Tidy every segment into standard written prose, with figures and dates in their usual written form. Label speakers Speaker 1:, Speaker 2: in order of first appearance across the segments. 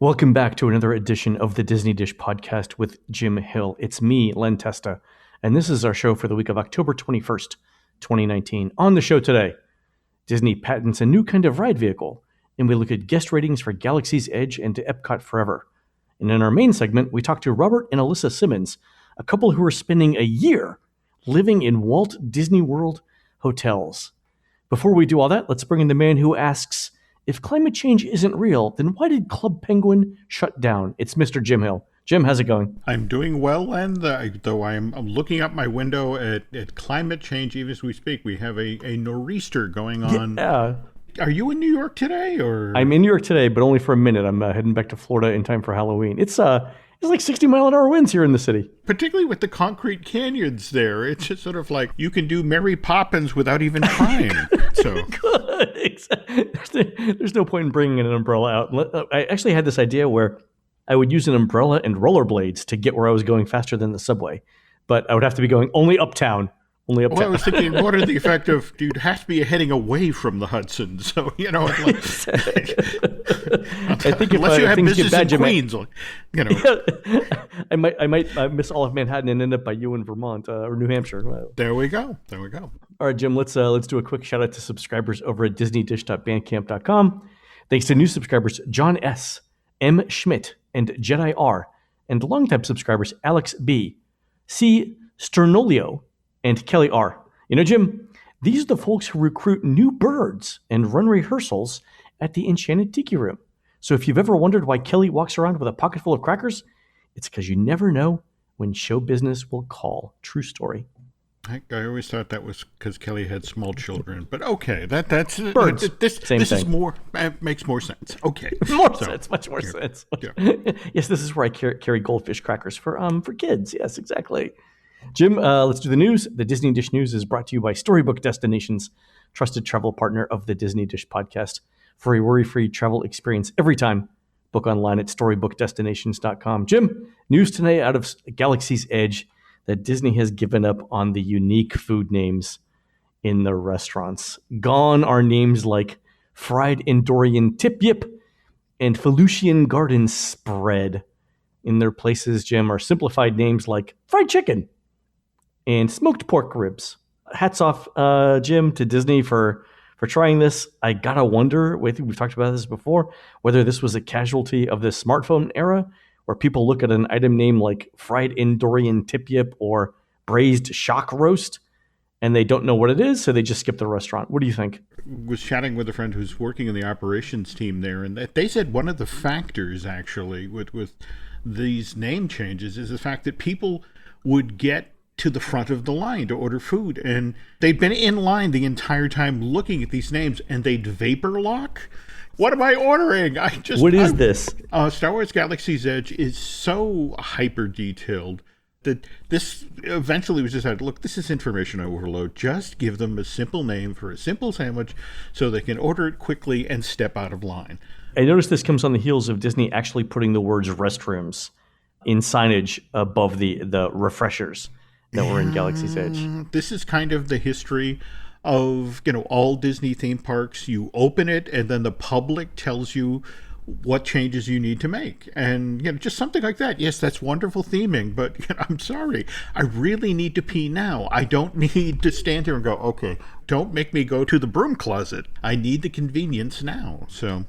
Speaker 1: Welcome back to another edition of the Disney Dish podcast with Jim Hill. It's me, Len Testa, and this is our show for the week of October 21st, 2019. On the show today, Disney patents a new kind of ride vehicle, and we look at guest ratings for Galaxy's Edge and to Epcot Forever. And in our main segment, we talk to Robert and Alyssa Simmons, a couple who are spending a year living in Walt Disney World hotels. Before we do all that, let's bring in the man who asks, if climate change isn't real, then why did Club Penguin shut down? It's Mr. Jim Hill. Jim, how's it going?
Speaker 2: I'm doing well, Len, though I'm looking up my window at climate change even as we speak. We have a nor'easter going on.
Speaker 1: Yeah.
Speaker 2: Are you in New York today? Or
Speaker 1: I'm in New York today, but only for a minute. I'm heading back to Florida in time for Halloween. It's like 60-mile-an-hour winds here in the city.
Speaker 2: Particularly with the concrete canyons there. It's just sort of like you can do Mary Poppins without even trying. So
Speaker 1: Good. There's no point in bringing an umbrella out. I actually had this idea where I would use an umbrella and rollerblades to get where I was going faster than the subway. But I would have to be going only uptown. Only uptown.
Speaker 2: Well, I was thinking, what are the effect of, you'd have to be heading away from the Hudson. So, you know, like,
Speaker 1: I think
Speaker 2: unless you have
Speaker 1: things
Speaker 2: business
Speaker 1: get bad,
Speaker 2: in Queens, you know.
Speaker 1: I might miss all of Manhattan and end up by you in Vermont or New Hampshire.
Speaker 2: There we go.
Speaker 1: All right, Jim, let's do a quick shout out to subscribers over at disneydish.bandcamp.com. Thanks to new subscribers John S., M. Schmidt, and Jedi R., and longtime subscribers Alex B., C. Sternolio, and Kelly R. You know, Jim, these are the folks who recruit new birds and run rehearsals at the Enchanted Tiki Room. So if you've ever wondered why Kelly walks around with a pocket full of crackers, it's because you never know when show business will call. True story.
Speaker 2: I always thought that was because Kelly had small children, but okay, that's
Speaker 1: birds.
Speaker 2: This
Speaker 1: Same
Speaker 2: is
Speaker 1: thing.
Speaker 2: more makes more sense. Okay,
Speaker 1: Much more sense.
Speaker 2: Yeah.
Speaker 1: Yes, this is where I carry goldfish crackers for kids. Yes, exactly. Jim, let's do the news. The Disney Dish News is brought to you by Storybook Destinations, trusted travel partner of the Disney Dish podcast. For a worry-free travel experience every time, book online at storybookdestinations.com. Jim, news today out of Galaxy's Edge that Disney has given up on the unique food names in the restaurants. Gone are names like Fried Endorian Tip Yip and Felucian Garden Spread. In their places, Jim, are simplified names like Fried Chicken and Smoked Pork Ribs. Hats off, Jim, to Disney for trying this. I gotta wonder, I think we've talked about this before, whether this was a casualty of the smartphone era, where people look at an item name like Fried Endorian Tip Yip or Braised Shock Roast, and they don't know what it is, so they just skip the restaurant. What do you think?
Speaker 2: Was chatting with a friend who's working in the operations team there, and they said one of the factors actually with these name changes is the fact that people would get to the front of the line to order food, and they'd been in line the entire time looking at these names, and they'd vapor lock. What am I ordering?
Speaker 1: What is this?
Speaker 2: Star Wars Galaxy's Edge is so hyper detailed that this eventually was decided, look, this is information overload. Just give them a simple name for a simple sandwich so they can order it quickly and step out of line.
Speaker 1: I noticed this comes on the heels of Disney actually putting the words restrooms in signage above the refreshers that were in Galaxy's Edge.
Speaker 2: This is kind of the history of, you know, all Disney theme parks. You open it and then the public tells you what changes you need to make. And, you know, just something like that. Yes, that's wonderful theming, but you know, I'm sorry. I really need to pee now. I don't need to stand here and go, okay, don't make me go to the broom closet. I need the convenience now. So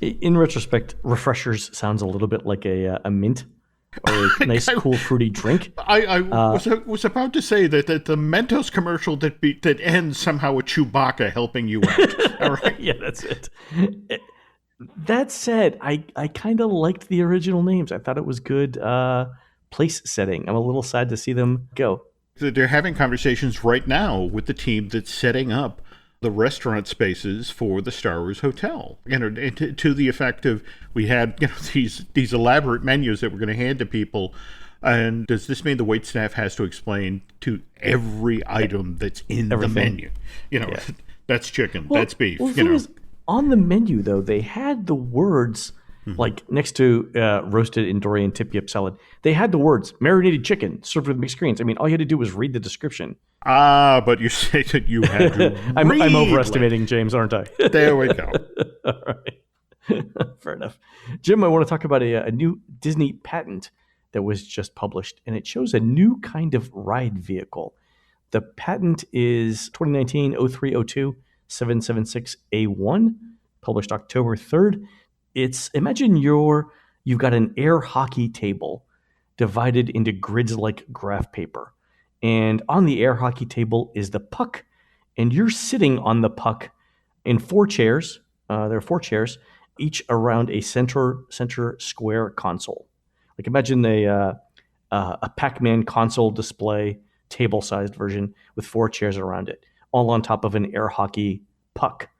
Speaker 1: in retrospect, refreshers sounds a little bit like a mint or a nice, cool, fruity drink.
Speaker 2: I was about to say that the Mentos commercial that ends somehow with Chewbacca helping you out. All right.
Speaker 1: Yeah, that's it. That said, I kind of liked the original names. I thought it was good place setting. I'm a little sad to see them go.
Speaker 2: They're having conversations right now with the team that's setting up the restaurant spaces for the Star Wars Hotel. You know, to the effect of, we had, you know, these elaborate menus that we're going to hand to people, and does this mean the waitstaff has to explain to every item that's in the menu? You know, that's chicken, that's beef.
Speaker 1: Well,
Speaker 2: you know,
Speaker 1: on the menu though, they had the words like next to roasted Endorian tip yip salad. They had the words marinated chicken served with mixed greens. I mean, all you had to do was read the description.
Speaker 2: But you say that you had to
Speaker 1: I'm overestimating James, aren't I?
Speaker 2: There we go.
Speaker 1: All right. Fair enough. Jim, I want to talk about a new Disney patent that was just published, and it shows a new kind of ride vehicle. The patent is 2019-0302 776A1, published October 3rd. Imagine you've got an air hockey table divided into grids like graph paper. And on the air hockey table is the puck, and you're sitting on the puck in four chairs. There are four chairs, each around a center square console. Like imagine a Pac-Man console display, table-sized version with four chairs around it, all on top of an air hockey puck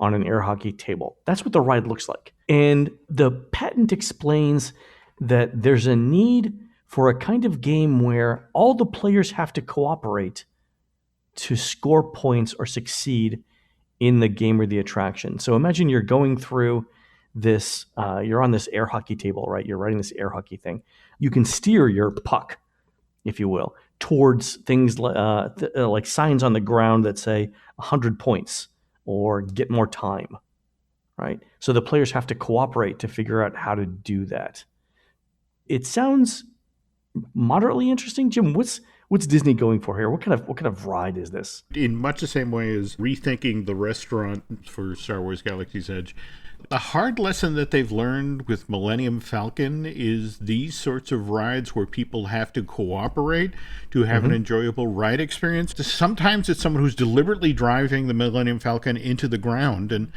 Speaker 1: on an air hockey table. That's what the ride looks like. And the patent explains that there's a need for a kind of game where all the players have to cooperate to score points or succeed in the game or the attraction. So imagine you're going through this, you're on this air hockey table, right? You're riding this air hockey thing. You can steer your puck, if you will, towards things like signs on the ground that say 100 points or get more time, right? So the players have to cooperate to figure out how to do that. It sounds moderately interesting. Jim, what's Disney going for here? What kind of ride is this?
Speaker 2: In much the same way as rethinking the restaurant for Star Wars Galaxy's Edge, a hard lesson that they've learned with Millennium Falcon is these sorts of rides where people have to cooperate to have an enjoyable ride experience. Sometimes it's someone who's deliberately driving the Millennium Falcon into the ground. And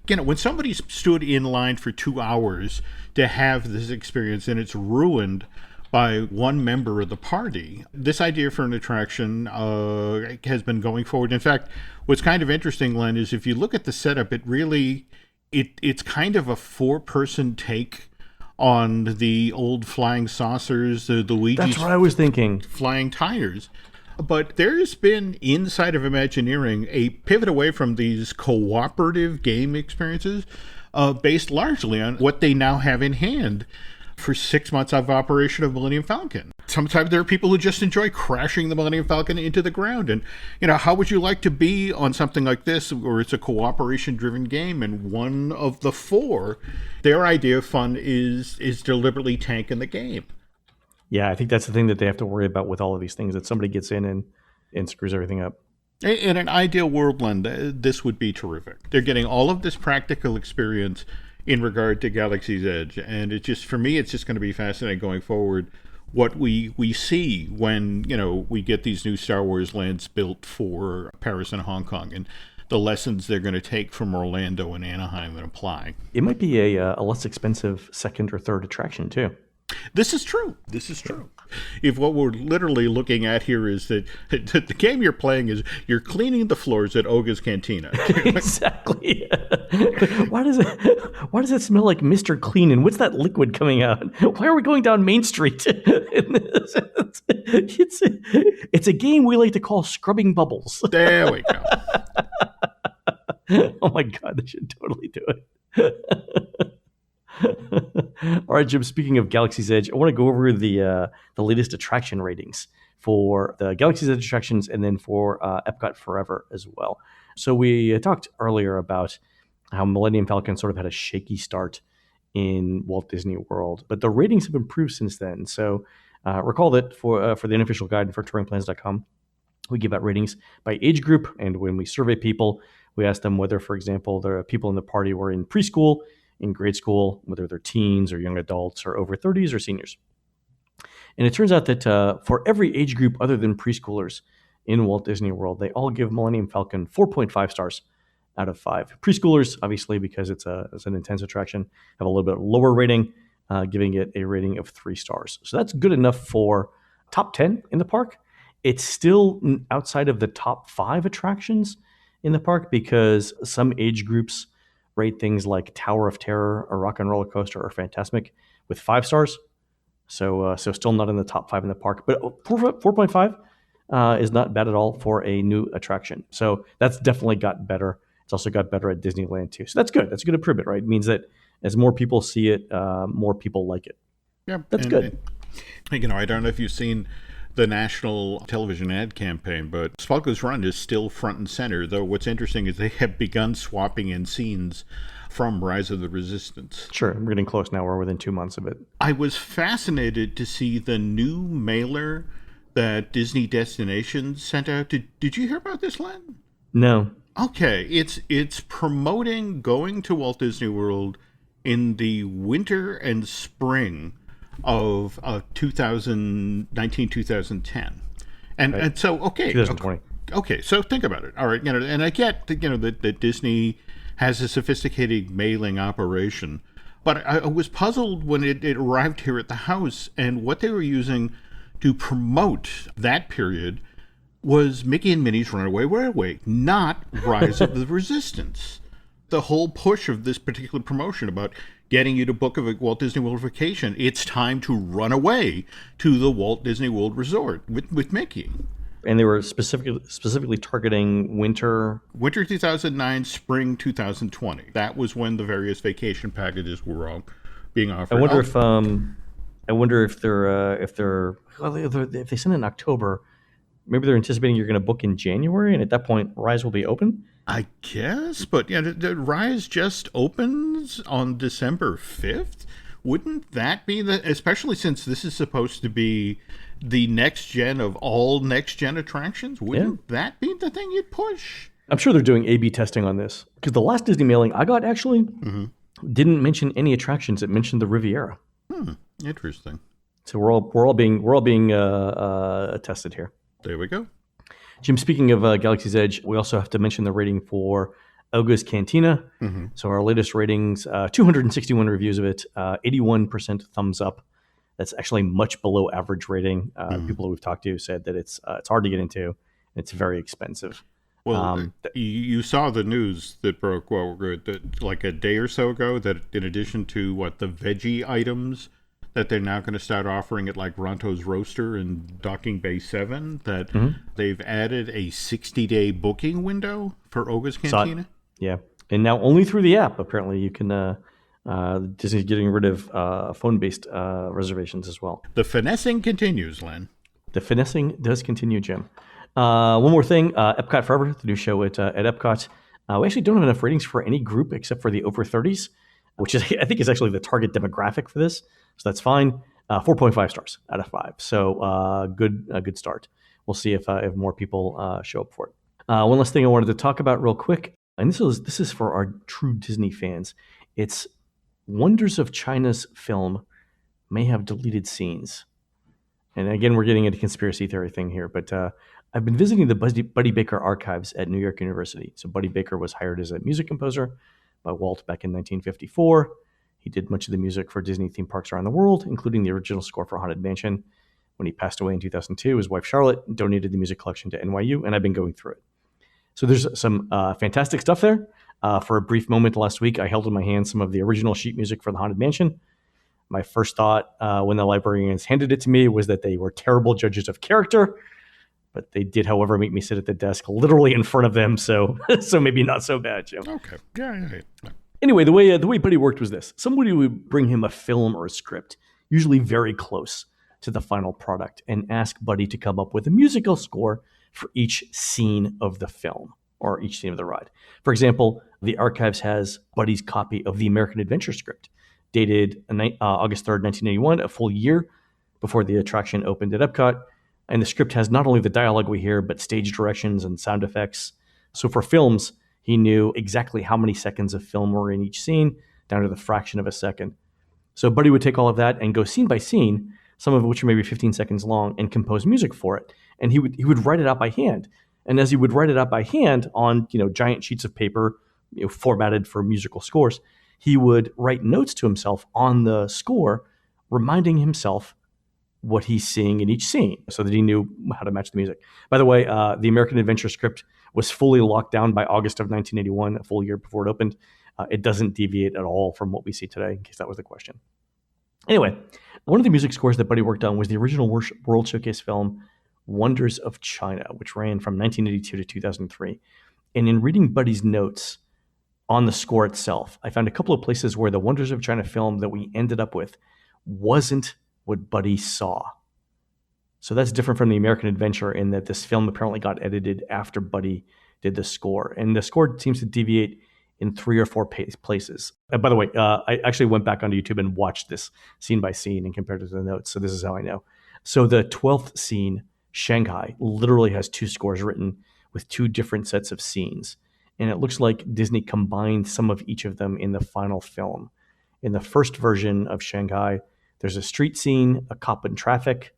Speaker 2: when somebody stood in line for 2 hours to have this experience and it's ruined by one member of the party, this idea for an attraction has been going forward. In fact, what's kind of interesting, Len, is if you look at the setup, it's kind of a four-person take on the old flying saucers, the Luigi's.
Speaker 1: That's what I was thinking.
Speaker 2: Flying tires. But there's been, inside of Imagineering, a pivot away from these cooperative game experiences based largely on what they now have in hand for 6 months of operation of Millennium Falcon. Sometimes there are people who just enjoy crashing the Millennium Falcon into the ground. And, how would you like to be on something like this where it's a cooperation-driven game and one of the four, their idea of fun is deliberately tanking the game?
Speaker 1: Yeah, I think that's the thing that they have to worry about with all of these things, that somebody gets in and screws everything up.
Speaker 2: In an ideal world, Len, this would be terrific. They're getting all of this practical experience in regard to Galaxy's Edge. And for me, it's just going to be fascinating going forward what we see when, we get these new Star Wars lands built for Paris and Hong Kong, and the lessons they're going to take from Orlando and Anaheim and apply.
Speaker 1: It might be a less expensive second or third attraction, too.
Speaker 2: This is true. If what we're literally looking at here is that the game you're playing is you're cleaning the floors at Oga's Cantina.
Speaker 1: Exactly. Why does it smell like Mr. Clean? And what's that liquid coming out? Why are we going down Main Street? It's a game we like to call Scrubbing Bubbles.
Speaker 2: There we go.
Speaker 1: Oh my God, they should totally do it. All right, Jim, speaking of Galaxy's Edge, I want to go over the latest attraction ratings for the Galaxy's Edge attractions and then for Epcot Forever as well. So we talked earlier about how Millennium Falcon sort of had a shaky start in Walt Disney World, but the ratings have improved since then. So recall that for the unofficial guide for touringplans.com, we give out ratings by age group, and when we survey people, we ask them whether, for example, the people in the party were in preschool, in grade school, whether they're teens or young adults or over 30s or seniors. And it turns out that for every age group other than preschoolers in Walt Disney World, they all give Millennium Falcon 4.5 stars out of 5. Preschoolers, obviously, because it's an intense attraction, have a little bit lower rating, giving it a rating of 3 stars. So that's good enough for top 10 in the park. It's still outside of the top 5 attractions in the park because some age groups rate things like Tower of Terror or Rock and Roller Coaster or Fantasmic with 5 stars. So still not in the top 5 in the park. But 4.5 is not bad at all for a new attraction. So that's definitely got better. It's also got better at Disneyland too. So that's good. That's a good improvement, right? It means that as more people see it, more people like it.
Speaker 2: Yeah,
Speaker 1: that's good.
Speaker 2: I don't know if you've seen the national television ad campaign, but Spalko's Run is still front and center, though what's interesting is they have begun swapping in scenes from Rise of the Resistance.
Speaker 1: Sure, we're getting close now. We're within 2 months of it.
Speaker 2: I was fascinated to see the new mailer that Disney Destinations sent out. Did you hear about this, Len?
Speaker 1: No.
Speaker 2: Okay, it's promoting going to Walt Disney World in the winter and spring of 2019-2010. And so, okay.
Speaker 1: 2020.
Speaker 2: Okay, so think about it. All right, and I get that Disney has a sophisticated mailing operation, but I was puzzled when it arrived here at the house, and what they were using to promote that period was Mickey and Minnie's Runaway Railway, not Rise of the Resistance. The whole push of this particular promotion about getting you to book a Walt Disney World vacation, it's time to run away to the Walt Disney World Resort with Mickey.
Speaker 1: And they were specifically targeting winter
Speaker 2: 2009, spring 2020. That was when the various vacation packages were all being offered.
Speaker 1: I wonder if if they send it in October, maybe they're anticipating you're going to book in January, and at that point, Rise will be open.
Speaker 2: I guess, but the Rise just opens on December 5th. Wouldn't that be especially since this is supposed to be the next gen of all next gen attractions? Wouldn't that be the thing you'd push?
Speaker 1: I'm sure they're doing A/B testing on this, because the last Disney mailing I got actually didn't mention any attractions. It mentioned the Riviera.
Speaker 2: Interesting.
Speaker 1: So we're all being tested here.
Speaker 2: There we go.
Speaker 1: Jim, speaking of Galaxy's Edge, we also have to mention the rating for Oga's Cantina. So our latest ratings, 261 reviews of it, 81% thumbs up. That's actually much below average rating. People that we've talked to said that it's hard to get into. It's very expensive.
Speaker 2: Well, you saw the news that broke like a day or so ago that in addition to the veggie items that they're now going to start offering at like Ronto's Roaster and Docking Bay 7, that they've added a 60-day booking window for Oga's Cantina.
Speaker 1: Yeah, and now only through the app. Apparently, you can. Disney's getting rid of phone-based reservations as well.
Speaker 2: The finessing continues, Len.
Speaker 1: The finessing does continue, Jim. One more thing, Epcot Forever, the new show at Epcot. We actually don't have enough ratings for any group except for the over 30s, which is I think is actually the target demographic for this. So that's fine. 4.5 stars out of 5. So good start. We'll see if more people show up for it. One last thing I wanted to talk about real quick, and this is for our true Disney fans. It's Wonders of China's film may have deleted scenes. And again, we're getting into conspiracy theory thing here, but I've been visiting the Buddy Baker archives at New York University. So Buddy Baker was hired as a music composer by Walt back in 1954. He did much of the music for Disney theme parks around the world, including the original score for Haunted Mansion. When he passed away in 2002, his wife Charlotte donated the music collection to NYU, and I've been going through it. So there's some fantastic stuff there. For a brief moment last week, I held in my hand some of the original sheet music for the Haunted Mansion. My first thought when the librarians handed it to me was that they were terrible judges of character, but they did, however, make me sit at the desk literally in front of them, so maybe not so bad, Jim.
Speaker 2: Okay. Yeah.
Speaker 1: Anyway, the way Buddy worked was this. Somebody would bring him a film or a script, usually very close to the final product, and ask Buddy to come up with a musical score for each scene of the film or each scene of the ride. For example, the archives has Buddy's copy of the American Adventure script, dated August 3rd, 1981, a full year before the attraction opened at Epcot. And the script has not only the dialogue we hear, but stage directions and sound effects. So for films, he knew exactly how many seconds of film were in each scene, down to the fraction of a second. So Buddy would take all of that and go scene by scene, some of which are maybe 15 seconds long, and compose music for it. And he would write it out by hand. And as he would write it out by hand on giant sheets of paper, formatted for musical scores, he would write notes to himself on the score, reminding himself what he's seeing in each scene so that he knew how to match the music. By the way, the American Adventure script was fully locked down by August of 1981, a full year before it opened. It doesn't deviate at all from what we see today, in case that was the question. Anyway, one of the music scores that Buddy worked on was the original World Showcase film, Wonders of China, which ran from 1982 to 2003. And in reading Buddy's notes on the score itself, I found a couple of places where the Wonders of China film that we ended up with wasn't what Buddy saw. So that's different from the American Adventure in that this film apparently got edited after Buddy did the score. And the score seems to deviate in 3 or 4 places. And by the way, I actually went back onto YouTube and watched this scene by scene and compared it to the notes. So this is how I know. So the 12th scene, Shanghai, literally has 2 scores written with 2 different sets of scenes. And it looks like Disney combined some of each of them in the final film. In the first version of Shanghai, there's a street scene, a cop in traffic,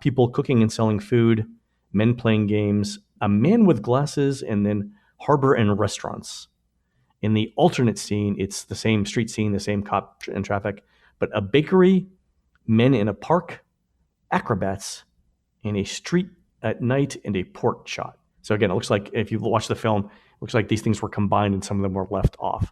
Speaker 1: people cooking and selling food, men playing games, a man with glasses, and then harbor and restaurants. In the alternate scene, it's the same street scene, the same cop in traffic, but a bakery, men in a park, acrobats, and a street at night and a port shot. So again, it looks like if you watch the film, it looks like these things were combined and some of them were left off,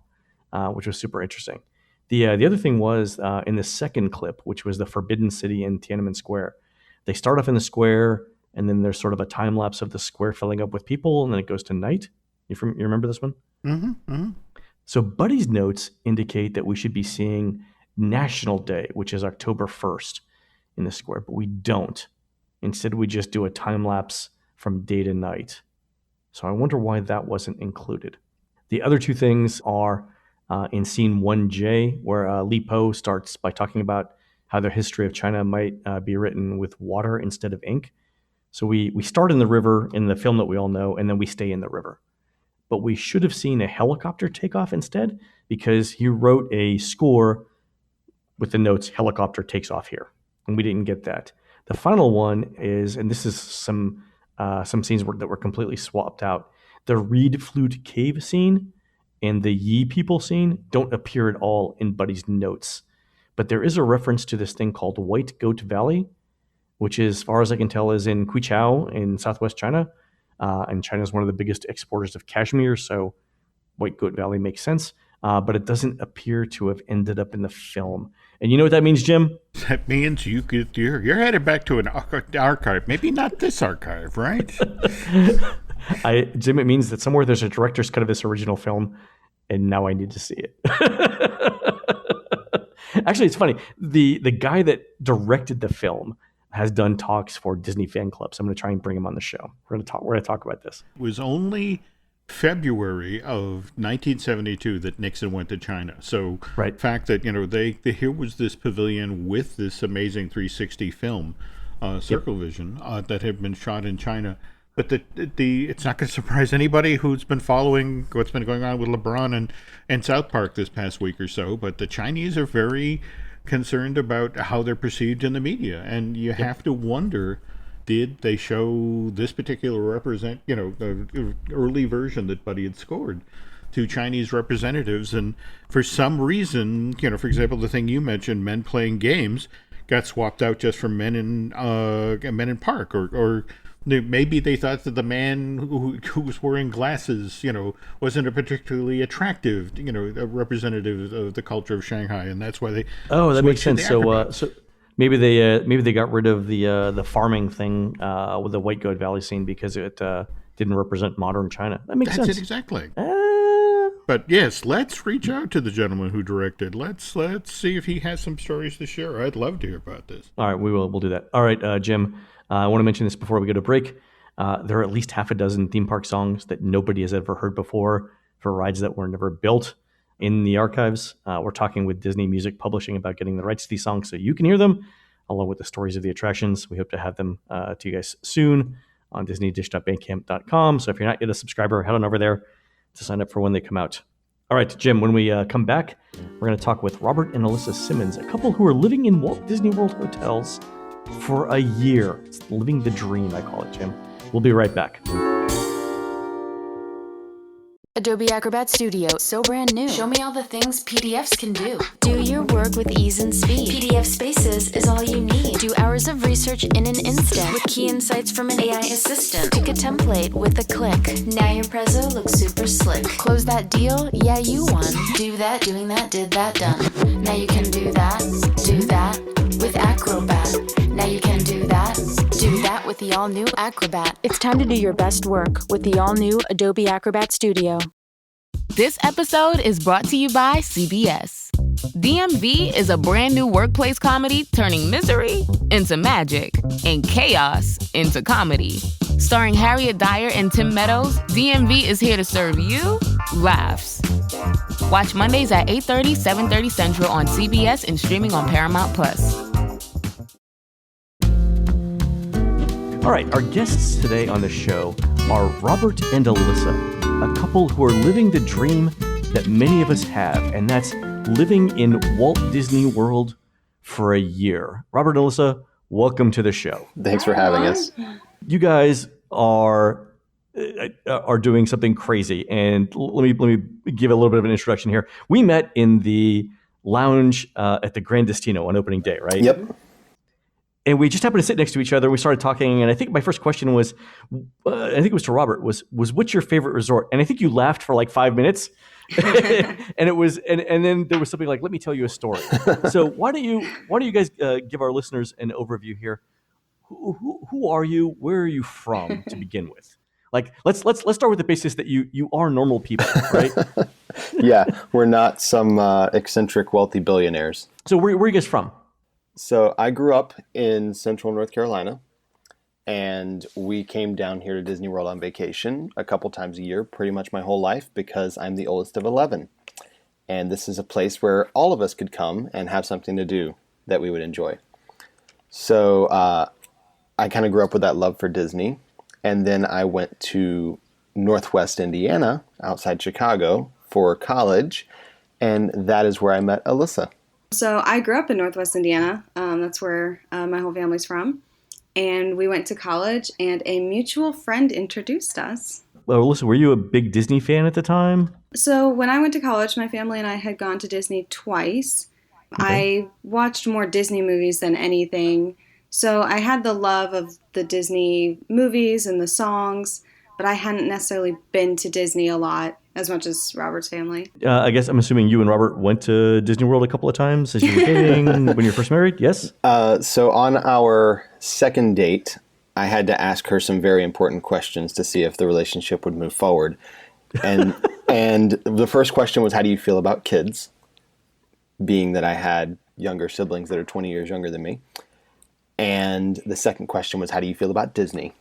Speaker 1: which was super interesting. The other thing was in the second clip, which was the Forbidden City in Tiananmen Square. They start off in the square, and then there's sort of a time lapse of the square filling up with people, and then it goes to night. You remember this one?
Speaker 2: Mm-hmm, mm-hmm.
Speaker 1: So Buddy's notes indicate that we should be seeing National Day, which is October 1st in the square, but we don't. Instead, we just do a time lapse from day to night. So I wonder why that wasn't included. The other 2 things are in scene 1J, where Li Po starts by talking about how the history of China might be written with water instead of ink. So we start in the river in the film that we all know, and then we stay in the river. But we should have seen a helicopter take off instead, because he wrote a score with the notes, helicopter takes off here. And we didn't get that. The final one is, and this is some scenes that were completely swapped out. The reed flute cave scene and the Yi people scene don't appear at all in Buddy's notes. But there is a reference to this thing called White Goat Valley, which is, as far as I can tell, is in Quichao in southwest China. And China is one of the biggest exporters of cashmere, so White Goat Valley makes sense. But it doesn't appear to have ended up in the film. And you know what that means, Jim?
Speaker 2: That means you're headed back to an archive. Maybe not this archive, right?
Speaker 1: Jim, it means that somewhere there's a director's cut of this original film, and now I need to see it. Actually, it's funny. The guy that directed the film has done talks for Disney fan clubs. I'm going to try and bring him on the show. We're going to talk about this.
Speaker 2: It was only February of 1972 that Nixon went to China. So
Speaker 1: right.
Speaker 2: The fact that, here was this pavilion with this amazing 360 film, Circle Vision, that had been shot in China. But it's not going to surprise anybody who's been following what's been going on with LeBron and South Park this past week or so. But the Chinese are very concerned about how they're perceived in the media. And you have to wonder, did they show this particular the early version that Buddy had scored to Chinese representatives? And for some reason, for example, the thing you mentioned, men playing games, got swapped out just for men in park, or maybe they thought that the man who was wearing glasses, wasn't a particularly attractive, a representative of the culture of Shanghai, and that's why they.
Speaker 1: Oh, that makes sense. So maybe they got rid of the farming thing with the White Goat Valley scene because it didn't represent modern China. That makes sense.
Speaker 2: That's it exactly. But yes, let's reach out to the gentleman who directed. Let's see if he has some stories to share. I'd love to hear about this.
Speaker 1: All right, we'll do that. All right, Jim. I want to mention this before we go to break. There are at least half a dozen theme park songs that nobody has ever heard before for rides that were never built in the archives. We're talking with Disney Music Publishing about getting the rights to these songs so you can hear them, along with the stories of the attractions. We hope to have them to you guys soon on disneydish.bandcamp.com. So if you're not yet a subscriber, head on over there to sign up for when they come out. All right, Jim, when we come back, we're going to talk with Robert and Alyssa Simmons, a couple who are living in Walt Disney World hotels for a year. It's living the dream, I call it, Jim. We'll be right back.
Speaker 3: Adobe Acrobat Studio, so brand new. Show me all the things PDFs can do. Do your work with ease and speed. PDF Spaces is all you need. Do hours of research in an instant with key insights from an AI assistant. Pick a template with a click. Now your prezzo looks super slick. Close that deal? Yeah, you won. Do that, doing that, did that, done. Now you can do that with Acrobat. Now you can do that with the all-new Acrobat. It's time to do your best work with the all-new Adobe Acrobat Studio.
Speaker 4: This episode is brought to you by CBS. DMV is a brand new workplace comedy turning misery into magic and chaos into comedy. Starring Harriet Dyer and Tim Meadows, DMV is here to serve you laughs. Watch Mondays at 8:30, 7:30 Central on CBS and streaming on Paramount+.
Speaker 1: All right, our guests today on the show are Robert and Alyssa, a couple who are living the dream that many of us have, and that's living in Walt Disney World for a year. Robert and Alyssa, welcome to the show.
Speaker 5: Thanks for having us.
Speaker 1: You guys are doing something crazy, and let me give a little bit of an introduction here. We met in the lounge at the Grand Destino on opening day, right?
Speaker 5: Yep.
Speaker 1: And we just happened to sit next to each other. We started talking, and I think my first question was, I think it was to Robert, was what's your favorite resort? And I think you laughed for like 5 minutes, and it was, and then there was something like, let me tell you a story. So why don't you guys give our listeners an overview here? Who are you? Where are you from to begin with? Like, let's start with the basis that you are normal people, right?
Speaker 5: Yeah, we're not some eccentric wealthy billionaires.
Speaker 1: So where are you guys from?
Speaker 5: So I grew up in Central North Carolina, and we came down here to Disney World on vacation a couple times a year, pretty much my whole life, because I'm the oldest of 11. And this is a place where all of us could come and have something to do that we would enjoy. So I kind of grew up with that love for Disney. And then I went to Northwest Indiana, outside Chicago, for college. And that is where I met Alyssa.
Speaker 6: So I grew up in Northwest Indiana. That's where my whole family's from. And we went to college, and a mutual friend introduced us.
Speaker 1: Well, Alyssa, were you a big Disney fan at the time?
Speaker 6: So when I went to college, my family and I had gone to Disney twice. Okay. I watched more Disney movies than anything. So I had the love of the Disney movies and the songs, but I hadn't necessarily been to Disney a lot, as much as Robert's family.
Speaker 1: I guess I'm assuming you and Robert went to Disney World a couple of times as you were dating when you were first married, yes?
Speaker 5: So on our second date, I had to ask her some very important questions to see if the relationship would move forward. And the first question was, how do you feel about kids? Being that I had younger siblings that are 20 years younger than me. And the second question was, how do you feel about Disney?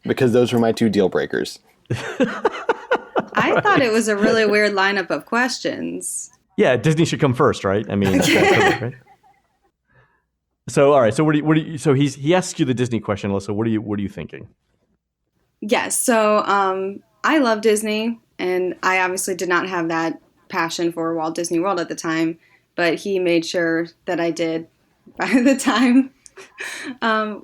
Speaker 5: Because those were my two deal breakers.
Speaker 6: I thought it was a really weird lineup of questions.
Speaker 1: Yeah, Disney should come first, right? I mean, that's perfect, right? So, all right. So, what do you? So he asks you the Disney question, Alyssa. What are you thinking?
Speaker 6: Yes. So, I love Disney, and I obviously did not have that passion for Walt Disney World at the time, but he made sure that I did by the time.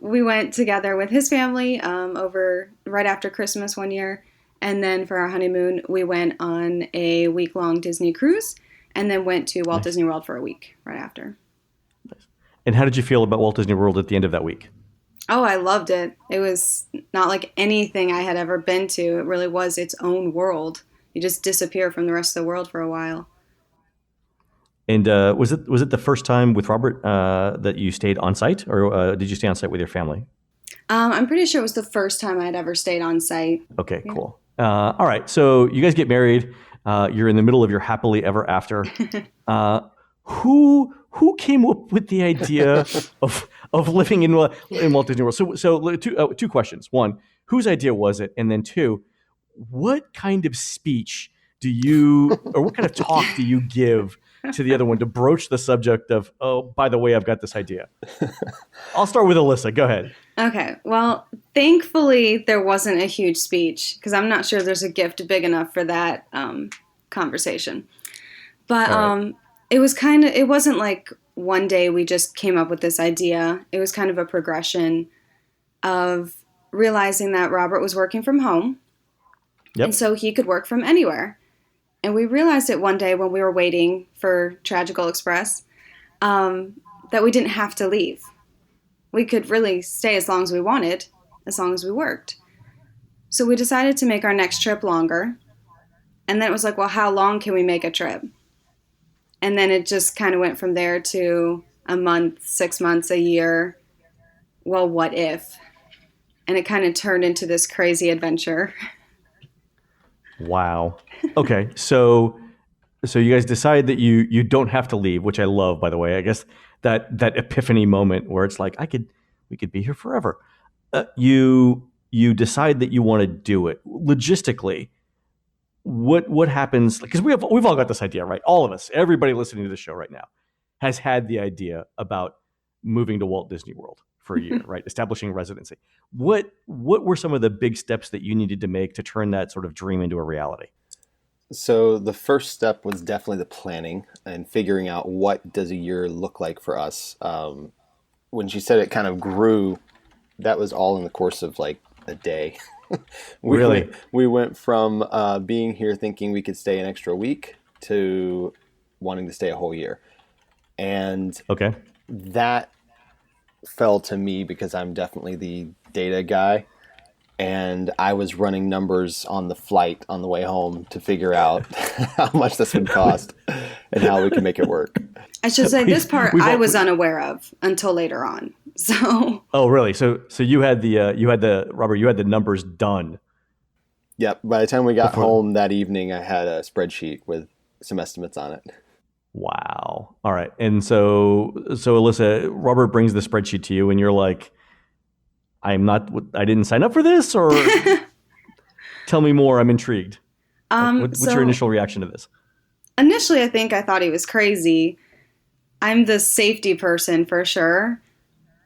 Speaker 6: We went together with his family over right after Christmas one year. And then for our honeymoon, we went on a week-long Disney cruise and then went to Walt Disney World for a week right after.
Speaker 1: Nice. And how did you feel about Walt Disney World at the end of that week?
Speaker 6: Oh, I loved it. It was not like anything I had ever been to. It really was its own world. You just disappear from the rest of the world for a while.
Speaker 1: And was it the first time with Robert that you stayed on site, or did you stay on site with your family?
Speaker 6: I'm pretty sure it was the first time I'd ever stayed on site.
Speaker 1: Okay, yeah. Cool. All right, so you guys get married. You're in the middle of your happily ever after. Who came up with the idea of living in Walt Disney World? So two questions. One, whose idea was it? And then two, what kind of speech or what kind of talk do you give to the other one to broach the subject of, oh, by the way, I've got this idea? I'll start with Alyssa. Go ahead.
Speaker 6: Okay. Well, thankfully, there wasn't a huge speech because I'm not sure there's a gift big enough for that conversation. But it wasn't like one day we just came up with this idea. It was kind of a progression of realizing that Robert was working from home. Yep. And so he could work from anywhere. And we realized it one day when we were waiting for Tragical Express that we didn't have to leave. We could really stay as long as we wanted, as long as we worked. So we decided to make our next trip longer. And then it was like, well, how long can we make a trip? And then it just kind of went from there to a month, 6 months, a year. Well, what if? And it kind of turned into this crazy adventure.
Speaker 1: Wow. Okay. So you guys decide that you don't have to leave, which I love, by the way. I guess that epiphany moment where it's like, we could be here forever. You decide that you want to do it. Logistically, what happens? Because we've all got this idea, right? All of us, everybody listening to the show right now, has had the idea about moving to Walt Disney World for a year, right? Establishing residency. What were some of the big steps that you needed to make to turn that sort of dream into a reality?
Speaker 5: So the first step was definitely the planning and figuring out what does a year look like for us. When she said it kind of grew, that was all in the course of like a day. We went from being here thinking we could stay an extra week to wanting to stay a whole year. And that fell to me because I'm definitely the data guy. And I was running numbers on the flight on the way home to figure out how much this would cost and how we can make it work.
Speaker 6: I should say this part I was unaware of until later on. So.
Speaker 1: Oh, really? So you had Robert, you had the numbers done.
Speaker 5: Yep. By the time we got home that evening, I had a spreadsheet with some estimates on it.
Speaker 1: Wow. All right. And so Alyssa, Robert brings the spreadsheet to you and you're like, I didn't sign up for this, or tell me more. I'm intrigued. What's your initial reaction to this?
Speaker 6: Initially, I thought he was crazy. I'm the safety person for sure,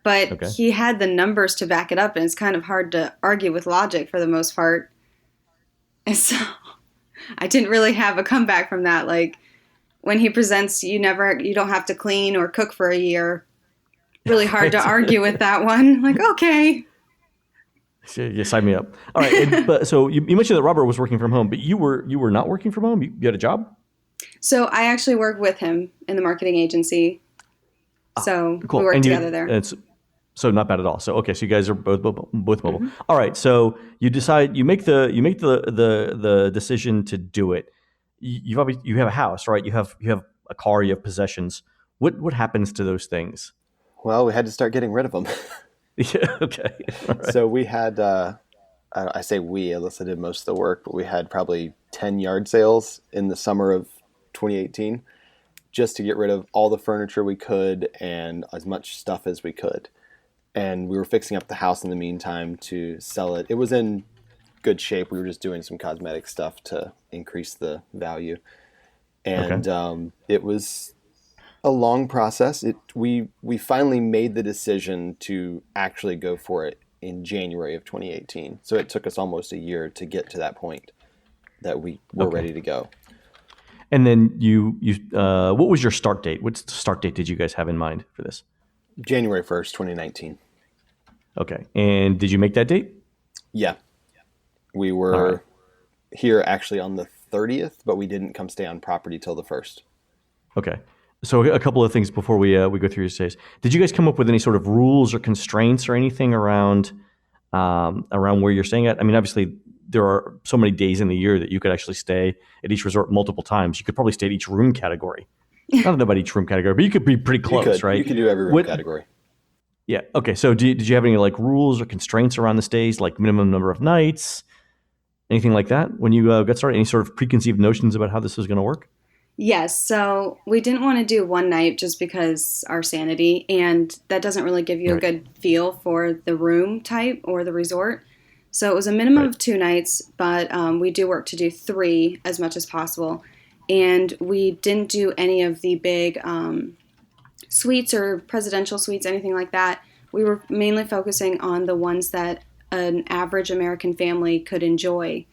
Speaker 6: but he had the numbers to back it up, and it's kind of hard to argue with logic for the most part. And so I didn't really have a comeback from that. Like when he presents, you don't have to clean or cook for a year. Really hard to argue with that one. Like, okay.
Speaker 1: You sign me up. All right. But so you mentioned that Robert was working from home, but you were not working from home? You had a job?
Speaker 6: So I actually worked with him in the marketing agency. So
Speaker 1: cool.
Speaker 6: We worked together there.
Speaker 1: So not bad at all. So you guys are both mobile. Mm-hmm. All right. So you make the decision to do it. You have a house, right? You have a car, you have possessions. What happens to those things?
Speaker 5: Well, we had to start getting rid of them.
Speaker 1: Yeah, okay. All right.
Speaker 5: So we had, I say we, Alyssa did most of the work, but we had probably 10 yard sales in the summer of 2018 just to get rid of all the furniture we could and as much stuff as we could. And we were fixing up the house in the meantime to sell it. It was in good shape. We were just doing some cosmetic stuff to increase the value. And it was a long process. We finally made the decision to actually go for it in January of 2018. So it took us almost a year to get to that point that we were ready to go.
Speaker 1: And then you what was your start date? What start date did you guys have in mind for this?
Speaker 5: January 1st, 2019.
Speaker 1: Okay. And did you make that date?
Speaker 5: Yeah. We were here actually on the 30th, but we didn't come stay on property till the 1st.
Speaker 1: Okay. So a couple of things before we go through your stays. Did you guys come up with any sort of rules or constraints or anything around where you're staying at? I mean, obviously there are so many days in the year that you could actually stay at each resort multiple times. You could probably stay at each room category. Not about each room category, but you could be pretty close, right?
Speaker 5: You could do every room category.
Speaker 1: Yeah. Okay. So did you have any like rules or constraints around the stays, like minimum number of nights, anything like that when you got started? Any sort of preconceived notions about how this was going to work?
Speaker 6: Yes. So we didn't want to do one night just because our sanity, and that doesn't really give you a good feel for the room type or the resort. So it was a minimum of 2 nights, but we do work to do 3 as much as possible. And we didn't do any of the big suites or presidential suites, anything like that. We were mainly focusing on the ones that an average American family could enjoy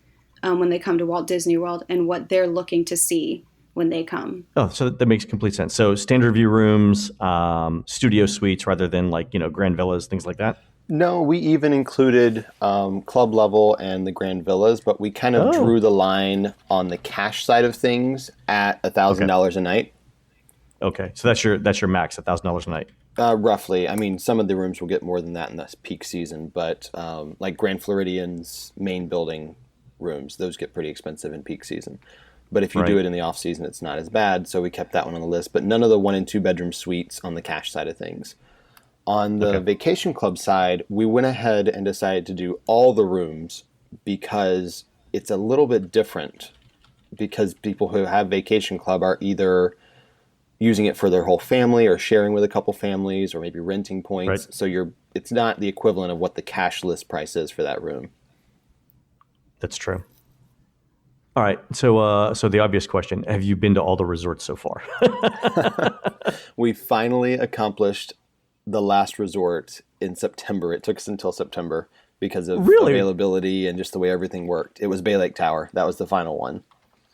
Speaker 6: when they come to Walt Disney World and what they're looking to see when they come.
Speaker 1: Oh, so that makes complete sense. So standard view rooms, studio suites rather than like, grand villas, things like that?
Speaker 5: No, we even included club level and the grand villas, but we kind of drew the line on the cash side of things at $1,000 a night.
Speaker 1: Okay, so that's your max, $1,000 a night.
Speaker 5: Roughly. I mean, some of the rooms will get more than that in this peak season, but like Grand Floridian's main building rooms, those get pretty expensive in peak season. But if you do it in the off season, it's not as bad. So we kept that one on the list, but none of the 1 and 2 bedroom suites on the cash side of things. On the vacation club side, we went ahead and decided to do all the rooms because it's a little bit different, because people who have vacation club are either using it for their whole family or sharing with a couple families or maybe renting points. Right. So it's not the equivalent of what the cash list price is for that room.
Speaker 1: That's true. All right. So the obvious question: have you been to all the resorts so far?
Speaker 5: We finally accomplished the last resort in September. It took us until September because of availability and just the way everything worked. It was Bay Lake Tower. That was the final one.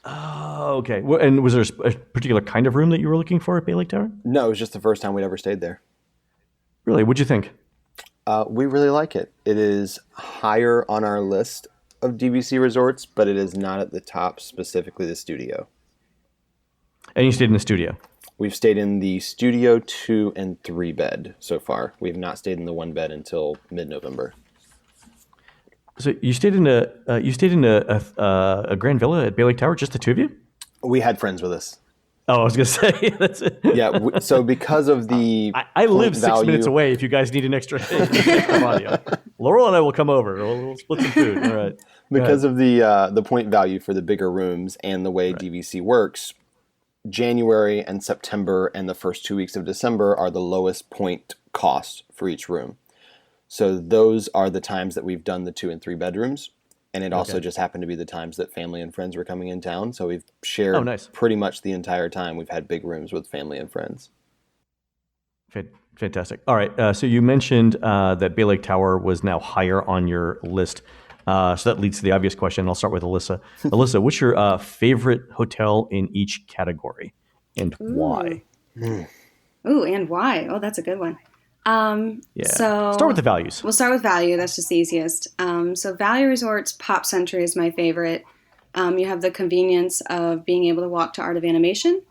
Speaker 1: Oh, okay. Well, and was there a particular kind of room that you were looking for at Bay Lake Tower?
Speaker 5: No, it was just the first time we'd ever stayed there.
Speaker 1: Really? What'd you think?
Speaker 5: We really like it. It is higher on our list of DVC resorts, but it is not at the top, specifically the studio.
Speaker 1: And you stayed in the studio?
Speaker 5: We've stayed in the studio 2 and 3 bed so far. We've not stayed in the 1 bed until mid-November.
Speaker 1: So you stayed in a grand villa at Bay Lake Tower, just the two of you?
Speaker 5: We had friends with us.
Speaker 1: Oh, I was going to say that's it.
Speaker 5: Yeah. So because of the
Speaker 1: I live 6 minutes away. If you guys need an extra audio, Laurel and I will come over. We'll split some food. All right.
Speaker 5: Because of the point value for the bigger rooms and the way DVC works, January and September and the first 2 weeks of December are the lowest point cost for each room. So those are the times that we've done the 2 and 3 bedrooms. And it also just happened to be the times that family and friends were coming in town. So we've shared pretty much the entire time. We've had big rooms with family and friends.
Speaker 1: Fantastic. All right. So you mentioned that Bay Lake Tower was now higher on your list. So that leads to the obvious question. I'll start with Alyssa. Alyssa, what's your favorite hotel in each category and why?
Speaker 6: Ooh, and why? Oh, that's a good one. So
Speaker 1: start with the values.
Speaker 6: We'll start with value. That's just the easiest. So value resorts, Pop Century is my favorite. You have the convenience of being able to walk to Art of Animation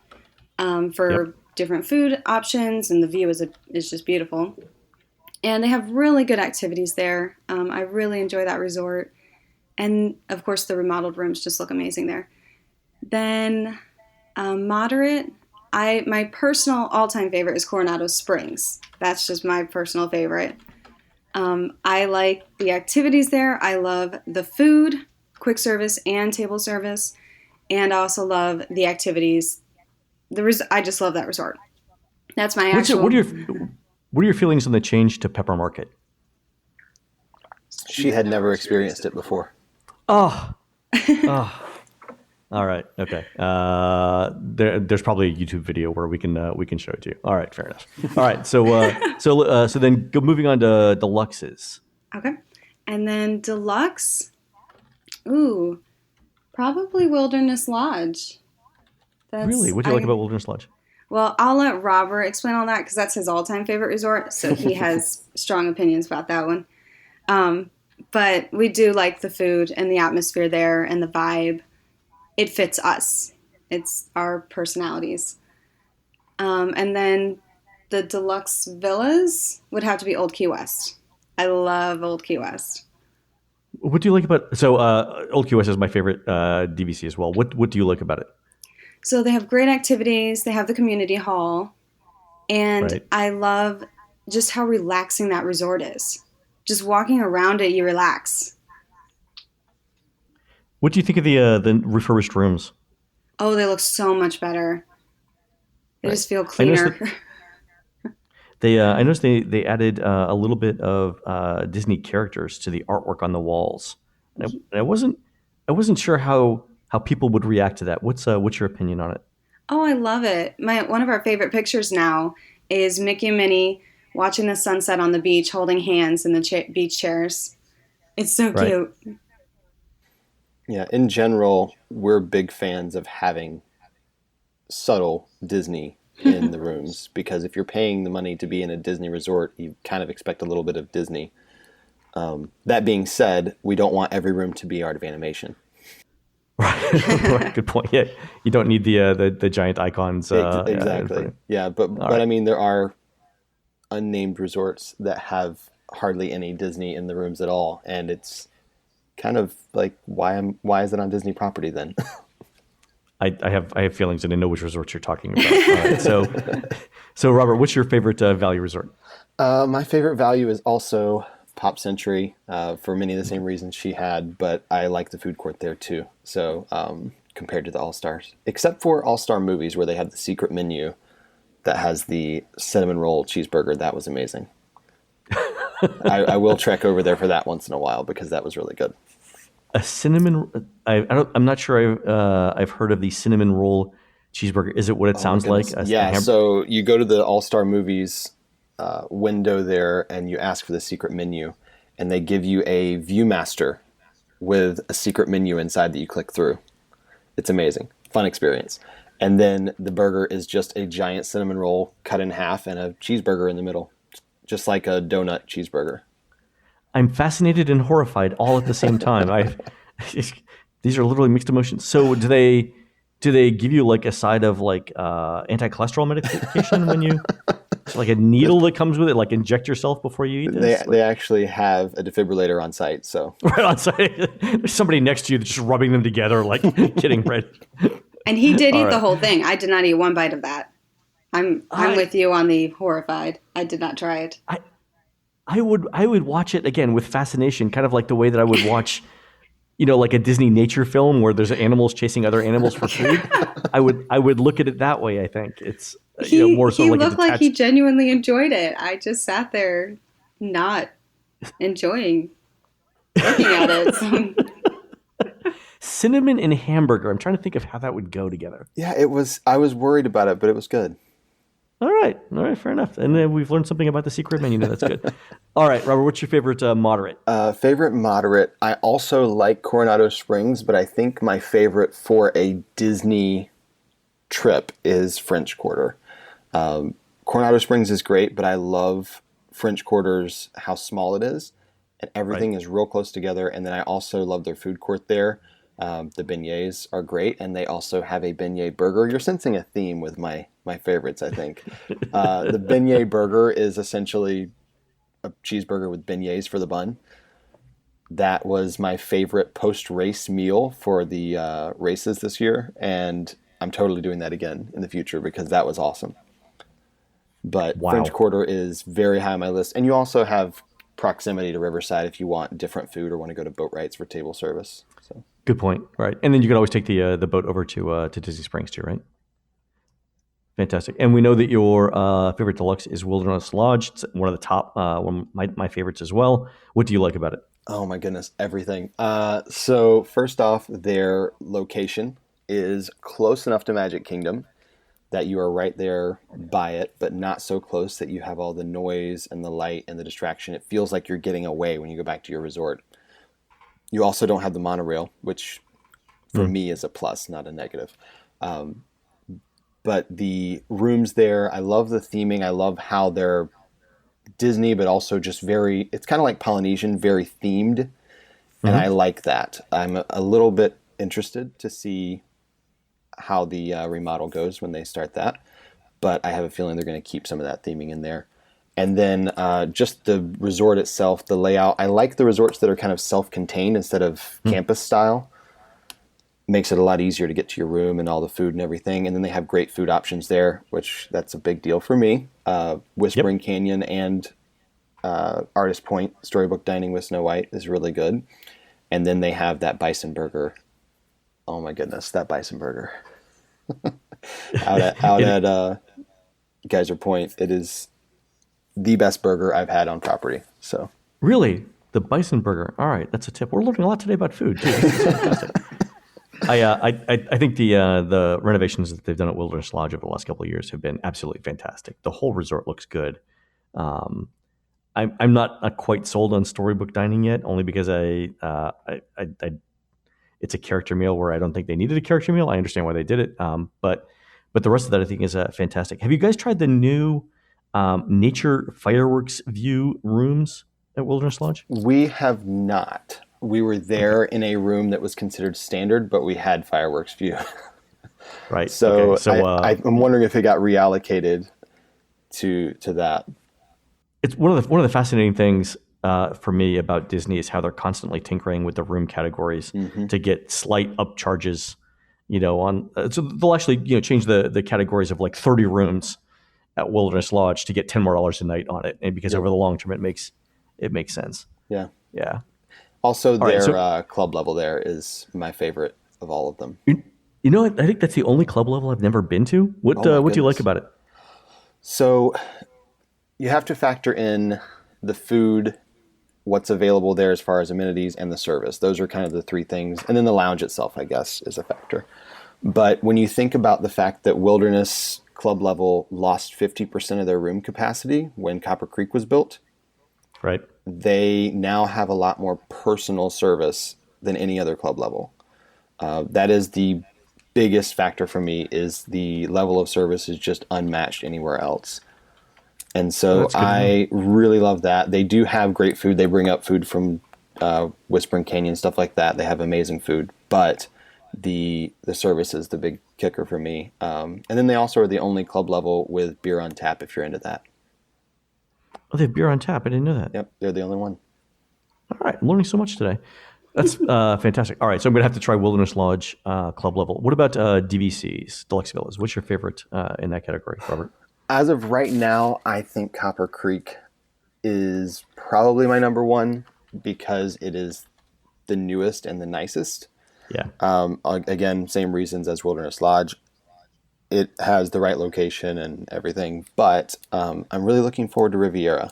Speaker 6: for different food options, and the view is just beautiful. And they have really good activities there. I really enjoy that resort. And, of course, the remodeled rooms just look amazing there. Then moderate, my personal all-time favorite is Coronado Springs. That's just my personal favorite. I like the activities there. I love the food, quick service and table service. And I also love the activities. I just love that resort. That's my actual...
Speaker 1: What are your feelings on the change to Pepper Market?
Speaker 5: She had never experienced it before.
Speaker 1: Oh. All right. Okay. There's probably a YouTube video where we can show it to you. All right. Fair enough. All right. So then moving on to deluxes.
Speaker 6: Okay. And then deluxe. Ooh, probably Wilderness Lodge.
Speaker 1: Really? What do you like about Wilderness Lodge?
Speaker 6: Well, I'll let Robert explain all that because that's his all-time favorite resort, so he has strong opinions about that one. But we do like the food and the atmosphere there and the vibe. It fits us. It's our personalities. And then the deluxe villas would have to be Old Key West. I love Old Key West.
Speaker 1: What do you like about... So Old Key West is my favorite DVC as well. What do you like about it?
Speaker 6: So they have great activities. They have the community hall. And I love just how relaxing that resort is. Just walking around it, you relax.
Speaker 1: What do you think of the refurbished rooms?
Speaker 6: Oh, they look so much better. They just feel cleaner.
Speaker 1: I noticed they added a little bit of Disney characters to the artwork on the walls. And I wasn't sure how people would react to that. What's your opinion on it?
Speaker 6: Oh, I love it. One of our favorite pictures now is Mickey and Minnie watching the sunset on the beach, holding hands in the beach chairs. It's so cute.
Speaker 5: Yeah, in general, we're big fans of having subtle Disney in the rooms because if you're paying the money to be in a Disney resort, you kind of expect a little bit of Disney. That being said, we don't want every room to be Art of Animation.
Speaker 1: Right. Good point. Yeah, you don't need the giant icons.
Speaker 5: Exactly. Yeah, but I mean, there are unnamed resorts that have hardly any Disney in the rooms at all, and it's kind of like why is it on Disney property then?
Speaker 1: I have feelings, and I know which resorts you're talking about. All right, so Robert, what's your favorite value resort?
Speaker 5: My favorite value is also Pop Century for many of the same reasons she had, but I like the food court there too. So compared to the All-Stars, except for All-Star Movies where they have the secret menu that has the cinnamon roll cheeseburger, that was amazing. I will trek over there for that once in a while because that was really good.
Speaker 1: a cinnamon. I'm not sure I've heard of the cinnamon roll cheeseburger. Is it what it sounds like?
Speaker 5: So you go to the All-Star Movies window there, and you ask for the secret menu, and they give you a ViewMaster with a secret menu inside that you click through. It's amazing, fun experience. And then the burger is just a giant cinnamon roll cut in half and a cheeseburger in the middle, just like a donut cheeseburger.
Speaker 1: I'm fascinated and horrified all at the same time. These are literally mixed emotions. So do they give you like a side of like anti-cholesterol medication when you like a needle that comes with it, like inject yourself before you eat this?
Speaker 5: They actually have a defibrillator on site. So
Speaker 1: right on site, there's somebody next to you that's just rubbing them together, like getting ready.
Speaker 6: And he did eat the whole thing. I did not eat one bite of that. I'm with you on the horrified. I did not try it.
Speaker 1: I would watch it again with fascination, kind of like the way that I would watch, like a Disney nature film where there's animals chasing other animals for food. I would look at it that way. I think it's more so
Speaker 6: he
Speaker 1: like
Speaker 6: looked like he genuinely enjoyed it. I just sat there not enjoying looking at it. So.
Speaker 1: Cinnamon and hamburger. I'm trying to think of how that would go together.
Speaker 5: Yeah, it was. I was worried about it, but it was good.
Speaker 1: All right, fair enough. And then we've learned something about the secret menu. That's good. All right, Robert, what's your favorite moderate?
Speaker 5: Favorite moderate. I also like Coronado Springs, but I think my favorite for a Disney trip is French Quarter. Coronado Springs is great, but I love French Quarter's how small it is, and everything is real close together. And then I also love their food court there. The beignets are great, and they also have a beignet burger. You're sensing a theme with my favorites, I think. The beignet burger is essentially a cheeseburger with beignets for the bun. That was my favorite post-race meal for the races this year, and I'm totally doing that again in the future because that was awesome. But French Quarter is very high on my list. And you also have proximity to Riverside if you want different food or want to go to boat rides for table service. So.
Speaker 1: Good point. Right. And then you can always take the boat over to Disney Springs too, right? Fantastic. And we know that your favorite deluxe is Wilderness Lodge. It's one of the top, one of my favorites as well. What do you like about it?
Speaker 5: Oh my goodness, everything. So first off, their location is close enough to Magic Kingdom that you are right there by it, but not so close that you have all the noise and the light and the distraction. It feels like you're getting away when you go back to your resort. You also don't have the monorail, which for me is a plus, not a negative. But the rooms there, I love the theming. I love how they're Disney, but also just it's kind of like Polynesian, very themed. And I like that. I'm a little bit interested to see how the remodel goes when they start that. But I have a feeling they're going to keep some of that theming in there. And then just the resort itself, the layout. I like the resorts that are kind of self-contained instead of campus style. Makes it a lot easier to get to your room and all the food and everything. And then they have great food options there, which that's a big deal for me. Whispering Canyon and Artist Point Storybook Dining with Snow White is really good. And then they have that bison burger. Oh my goodness, that bison burger. out at Geyser Point, it is the best burger I've had on property. So
Speaker 1: really, the bison burger. All right, that's a tip. We're learning a lot today about food too. This is fantastic. I think the renovations that they've done at Wilderness Lodge over the last couple of years have been absolutely fantastic. The whole resort looks good. I'm not quite sold on Storybook Dining yet, only because it's a character meal where I don't think they needed a character meal. I understand why they did it, but the rest of that I think is fantastic. Have you guys tried the new nature fireworks view rooms at Wilderness Lodge?
Speaker 5: We have not. We were there in a room that was considered standard, but we had fireworks view.
Speaker 1: Right.
Speaker 5: So,
Speaker 1: okay. So
Speaker 5: I'm wondering if it got reallocated to that.
Speaker 1: It's one of the fascinating things for me about Disney is how they're constantly tinkering with the room categories to get slight upcharges. So they'll actually change the categories of like 30 rooms at Wilderness Lodge to get $10 more a night on it, and because over the long term it makes sense.
Speaker 5: Yeah.
Speaker 1: Yeah.
Speaker 5: Also, their club level there is my favorite of all of them.
Speaker 1: I think that's the only club level I've never been to. What do you like about it?
Speaker 5: So you have to factor in the food what's available there as far as amenities, and the service. Those are kind of the three things. And then the lounge itself, I guess, is a factor. But when you think about the fact that Wilderness Club Level lost 50% of their room capacity when Copper Creek was built,
Speaker 1: right?
Speaker 5: They now have a lot more personal service than any other club level. That is the biggest factor for me, is the level of service is just unmatched anywhere else. And so I really love that. They do have great food. They bring up food from Whispering Canyon, stuff like that. They have amazing food, but the service is the big kicker for me. And then they also are the only club level with beer on tap, if you're into that.
Speaker 1: Oh, they have beer on tap. I didn't know that.
Speaker 5: Yep, they're the only one.
Speaker 1: All right, I'm learning so much today. That's fantastic. All right, so I'm going to have to try Wilderness Lodge club level. What about DVCs, Deluxe Villas? What's your favorite in that category, Robert?
Speaker 5: As of right now, I think Copper Creek is probably my number one because it is the newest and the nicest.
Speaker 1: Yeah.
Speaker 5: Again, same reasons as Wilderness Lodge. It has the right location and everything, but I'm really looking forward to Riviera.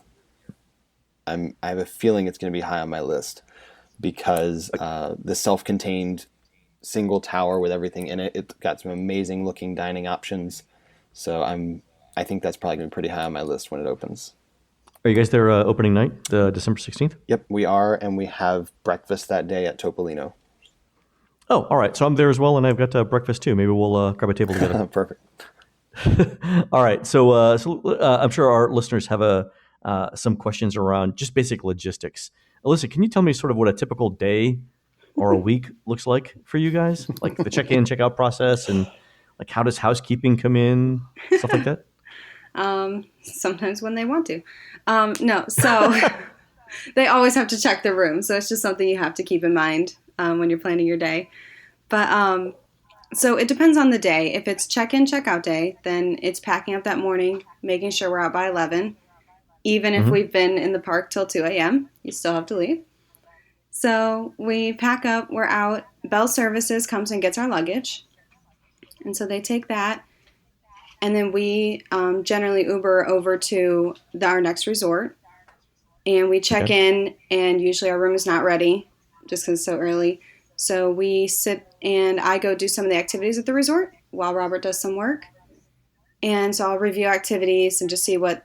Speaker 5: I have a feeling it's going to be high on my list because the self-contained single tower with everything in it, it's got some amazing looking dining options. So I think that's probably going to be pretty high on my list when it opens.
Speaker 1: Are you guys there opening night, December 16th?
Speaker 5: Yep, we are, and we have breakfast that day at Topolino.
Speaker 1: Oh, all right. So I'm there as well, and I've got breakfast too. Maybe we'll grab a table together.
Speaker 5: Perfect.
Speaker 1: All right. So I'm sure our listeners have some questions around just basic logistics. Alyssa, can you tell me sort of what a typical day or a week looks like for you guys? Like the check-in, check-out process, and like how does housekeeping come in, stuff like that?
Speaker 6: Sometimes when they want to. No, so they always have to check the room. So it's just something you have to keep in mind when you're planning your day. But so it depends on the day. If it's check-in, check-out day, then it's packing up that morning, making sure we're out by 11. Even if we've been in the park till 2 a.m., you still have to leave. So we pack up, we're out. Bell Services comes and gets our luggage. And so they take that. And then we generally Uber over to our next resort. And we check in, and usually our room is not ready just because it's so early. So we sit, and I go do some of the activities at the resort while Robert does some work. And so I'll review activities and just see what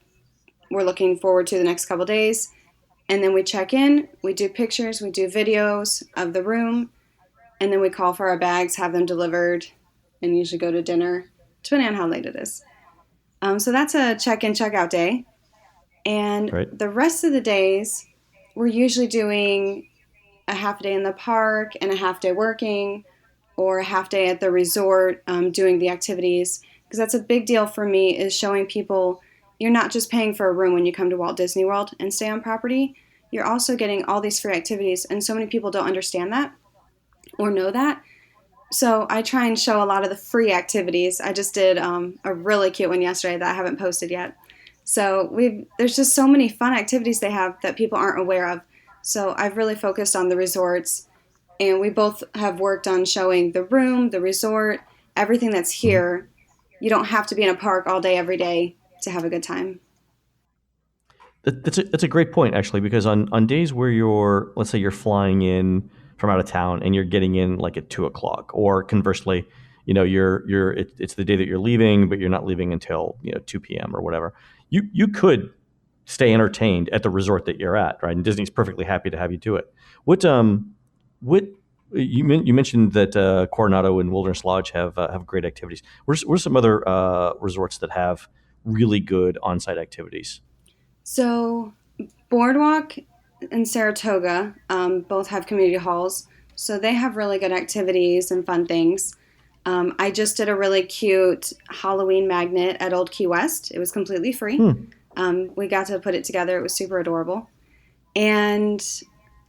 Speaker 6: we're looking forward to the next couple days. And then we check in, we do pictures, we do videos of the room, and then we call for our bags, have them delivered, and usually go to dinner, depending on how late it is. So that's a check-in, check-out day. And the rest of the days, we're usually doing a half day in the park and a half day working, or a half day at the resort doing the activities. Because that's a big deal for me, is showing people you're not just paying for a room when you come to Walt Disney World and stay on property. You're also getting all these free activities, and so many people don't understand that or know that. So I try and show a lot of the free activities. I just did a really cute one yesterday that I haven't posted yet. So there's just so many fun activities they have that people aren't aware of. So I've really focused on the resorts, and we both have worked on showing the room, the resort, everything that's here. You don't have to be in a park all day, every day to have a good time.
Speaker 1: That's a great point, actually, because on days where let's say you're flying in from out of town and you're getting in like at 2:00, or conversely, it's the day that you're leaving, but you're not leaving until 2 p.m. or whatever. You could stay entertained at the resort that you're at, right? And Disney's perfectly happy to have you do it. What you mentioned that Coronado and Wilderness Lodge have great activities. What are some other resorts that have really good on-site activities?
Speaker 6: So Boardwalk and Saratoga both have community halls, so they have really good activities and fun things. I just did a really cute Halloween magnet at Old Key West. It was completely free. We got to put it together. It was super adorable. And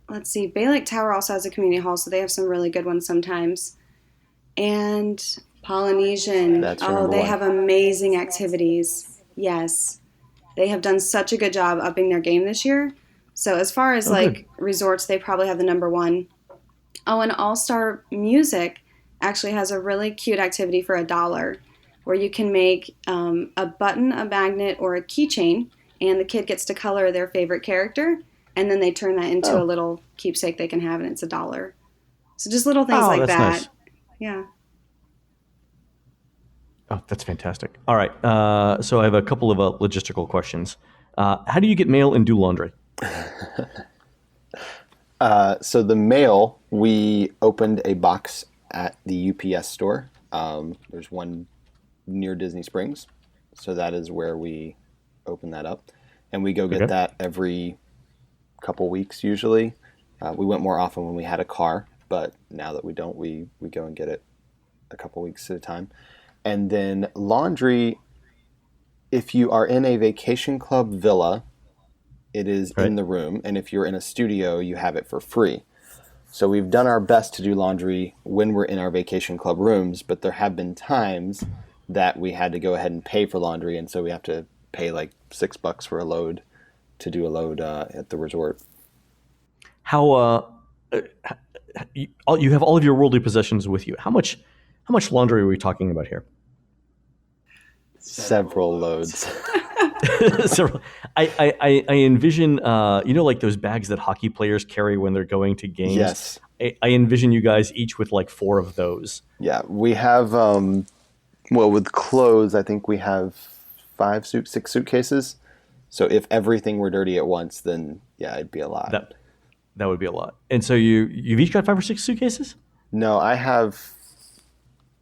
Speaker 6: let's see, Bay Lake Tower also has a community hall, so they have some really good ones sometimes. And Polynesian, they have amazing activities. Yes. They have done such a good job upping their game this year. So as far as resorts, they probably have the number one. Oh, and All Star Music actually has a really cute activity for $1 where you can make a button, a magnet, or a keychain, and the kid gets to color their favorite character, and then they turn that into a little keepsake they can have, and it's $1. So just little things like
Speaker 1: that's
Speaker 6: that.
Speaker 1: nice.
Speaker 6: Yeah.
Speaker 1: Oh, that's fantastic. All right. So I have a couple of logistical questions. How do you get mail and do laundry?
Speaker 5: So the mail, we opened a box at the UPS store. There's one near Disney Springs. So that is where we open that up. And we go get that every couple weeks usually. We went more often when we had a car, but now that we don't, we go and get it a couple weeks at a time. And then laundry, if you are in a vacation club villa, it is in the room. And if you're in a studio, you have it for free. So we've done our best to do laundry when we're in our vacation club rooms, but there have been times that we had to go ahead and pay for laundry. And so we have to pay like $6 for a load to do a load at the resort.
Speaker 1: How you have all of your worldly possessions with you. How much laundry are we talking about here?
Speaker 5: Several loads.
Speaker 1: Several. I envision, like those bags that hockey players carry when they're going to games.
Speaker 5: Yes.
Speaker 1: I envision you guys each with like 4 of those.
Speaker 5: Yeah, we have, with clothes, I think we have 6 suitcases. So if everything were dirty at once, then yeah, it'd be a lot.
Speaker 1: That would be a lot. And so you've each got 5 or 6 suitcases?
Speaker 5: No, I have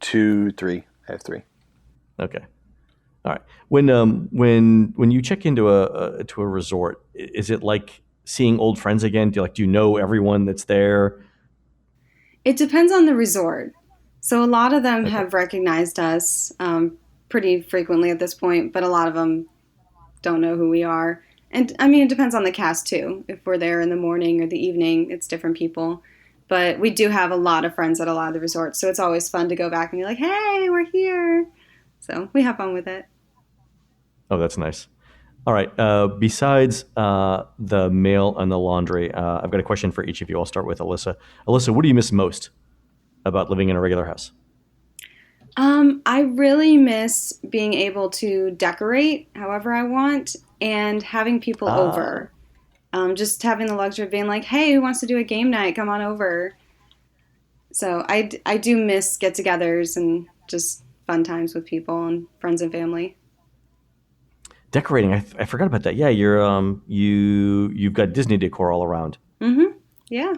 Speaker 5: 2, 3. I have 3.
Speaker 1: Okay. All right. When you check into a resort, is it like seeing old friends again? Do you know everyone that's there?
Speaker 6: It depends on the resort. So a lot of them have recognized us pretty frequently at this point, but a lot of them don't know who we are. And I mean, it depends on the cast too. If we're there in the morning or the evening, it's different people. But we do have a lot of friends at a lot of the resorts, so it's always fun to go back and be like, hey, we're here. So we have fun with it.
Speaker 1: Oh, that's nice. All right. Besides the mail and the laundry, I've got a question for each of you. I'll start with Alyssa. Alyssa, what do you miss most about living in a regular house?
Speaker 6: I really miss being able to decorate however I want and having people over. Just having the luxury of being like, hey, who wants to do a game night? Come on over. So I do miss get-togethers and just fun times with people and friends and family.
Speaker 1: Decorating, I forgot about that. Yeah, you've got Disney decor all around.
Speaker 6: Mm-hmm. Yeah.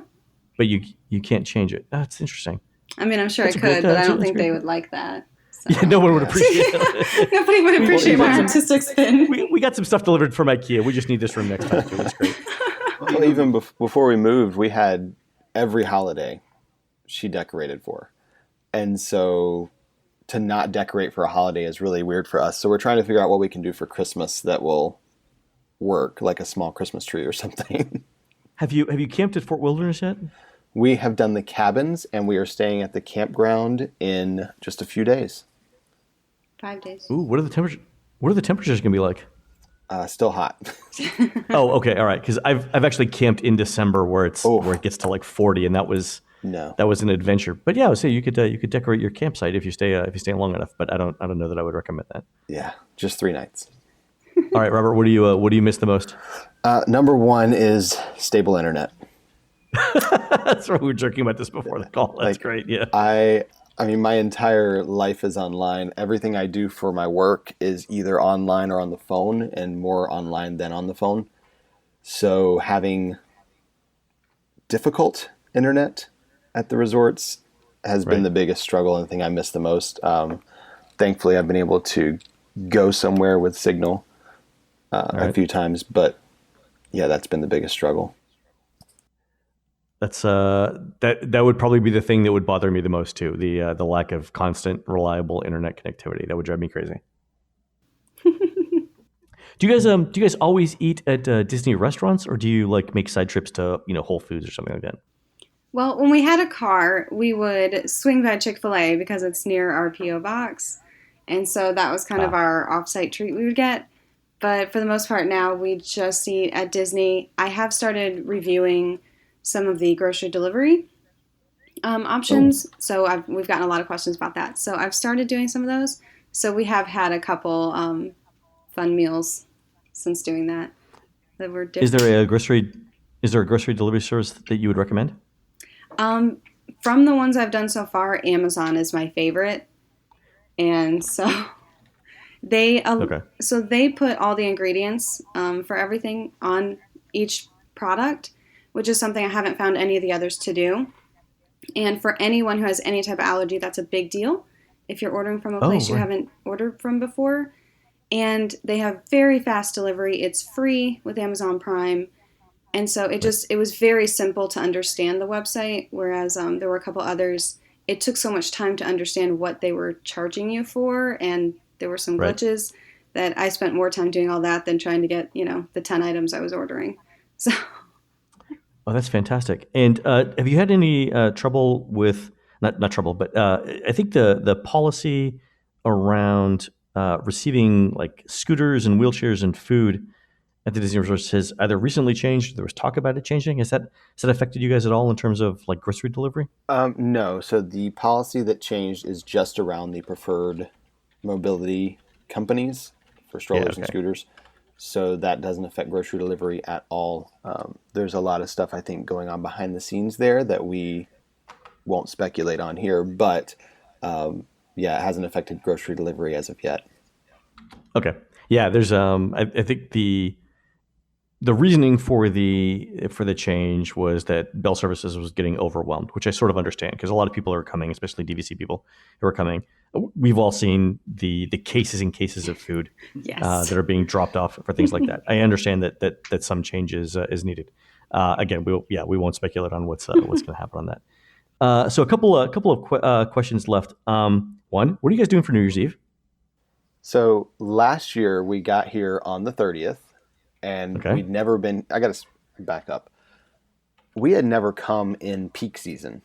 Speaker 1: But you can't change it. That's interesting.
Speaker 6: I mean, I'm sure I could, but I don't think they would like that. So.
Speaker 1: Yeah, no one would appreciate it.
Speaker 6: Nobody would appreciate my artistic spin.
Speaker 1: We got some stuff delivered from IKEA. We just need this room next time too. It's great.
Speaker 5: Well, even before we moved, we had every holiday she decorated for. And so to not decorate for a holiday is really weird for us. So we're trying to figure out what we can do for Christmas that will work, like a small Christmas tree or something.
Speaker 1: Have you camped at Fort Wilderness yet?
Speaker 5: We have done the cabins, and we are staying at the campground in just a few days.
Speaker 6: 5 days.
Speaker 1: Ooh, what are the temperatures going to be like?
Speaker 5: Still hot.
Speaker 1: Oh, okay, all right. Because I've actually camped in December where it gets to like 40, and that was an adventure. But yeah, I would say you could decorate your campsite if you stay long enough. But I don't know that I would recommend that.
Speaker 5: Yeah, just 3 nights.
Speaker 1: All right, Robert, what do you miss the most?
Speaker 5: Number 1 is stable internet.
Speaker 1: That's right. We were joking about this before the call. That's great. Yeah.
Speaker 5: I mean, my entire life is online. Everything I do for my work is either online or on the phone, and more online than on the phone. So having difficult internet at the resorts has been the biggest struggle and the thing I miss the most. Thankfully, I've been able to go somewhere with signal a few times, but yeah, that's been the biggest struggle.
Speaker 1: That's that would probably be the thing that would bother me the most too. The lack of constant, reliable internet connectivity. That would drive me crazy. Do you guys always eat at Disney restaurants, or do you like make side trips to Whole Foods or something like that?
Speaker 6: Well, when we had a car, we would swing by Chick-fil-A because it's near our P.O. box, and so that was kind of our off-site treat we would get. But for the most part, now we just eat at Disney. I have started reviewing some of the grocery delivery options. So we've gotten a lot of questions about that. So I've started doing some of those. So we have had a couple fun meals since doing that were different.
Speaker 1: Is there a grocery Is there a grocery delivery service that you would recommend?
Speaker 6: From the ones I've done so far, Amazon is my favorite. And so they put all the ingredients for everything on each product, which is something I haven't found any of the others to do. And for anyone who has any type of allergy, that's a big deal if you're ordering from a place you haven't ordered from before. And they have very fast delivery. It's free with Amazon Prime. And so it was very simple to understand the website, whereas there were a couple others. It took so much time to understand what they were charging you for, and there were some glitches that I spent more time doing all that than trying to get, the 10 items I was ordering. So.
Speaker 1: Oh, that's fantastic. And have you had any trouble with, not trouble, but I think the policy around receiving like scooters and wheelchairs and food at the Disney Resort has either recently changed, or there was talk about it changing. Has that affected you guys at all in terms of like grocery delivery?
Speaker 5: No. So the policy that changed is just around the preferred mobility companies for strollers and scooters. So that doesn't affect grocery delivery at all. There's a lot of stuff, I think, going on behind the scenes there that we won't speculate on here. But it hasn't affected grocery delivery as of yet.
Speaker 1: Okay. Yeah, there's I think the reasoning for the change was that Bell Services was getting overwhelmed, which I sort of understand because a lot of people are coming, especially DVC people who are coming. We've all seen the cases and cases of food that are being dropped off for things like that. I understand that some changes is needed. Again, we won't speculate on what's going to happen on that. So a couple of questions left. One, what are you guys doing for New Year's Eve?
Speaker 5: So last year we got here on the 30th. And we'd never been, I got to back up. We had never come in peak season.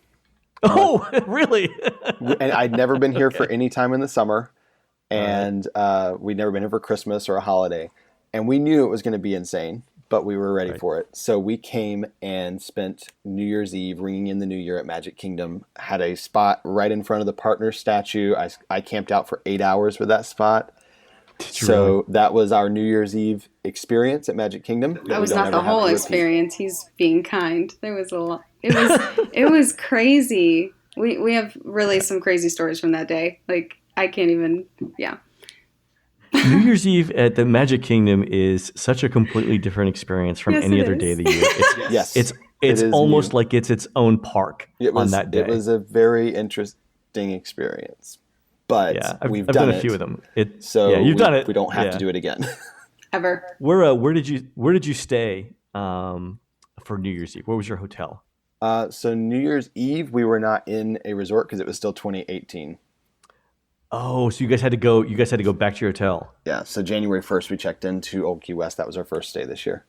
Speaker 1: Oh, really?
Speaker 5: And I'd never been here for any time in the summer. And we'd never been here for Christmas or a holiday. And we knew it was going to be insane, but we were ready for it. So we came and spent New Year's Eve ringing in the new year at Magic Kingdom. Had a spot right in front of the partner statue. I camped out for 8 hours with that spot. So that was our New Year's Eve experience at Magic Kingdom.
Speaker 6: That was not the whole experience. He's being kind. There was a lot. It was crazy. We have really some crazy stories from that day. Like I can't even. Yeah.
Speaker 1: New Year's Eve at the Magic Kingdom is such a completely different experience from any other day of the year. It's almost like it's its own park on that day.
Speaker 5: It was a very interesting experience. But I've done
Speaker 1: a few of them.
Speaker 5: You've
Speaker 1: done it.
Speaker 5: We don't have to do it again.
Speaker 6: Ever.
Speaker 1: Where did you stay for New Year's Eve? Where was your hotel?
Speaker 5: So New Year's Eve we were not in a resort because it was still 2018.
Speaker 1: Oh, so you guys had to go back to your hotel.
Speaker 5: Yeah. So January 1st we checked into Old Key West. That was our first stay this year.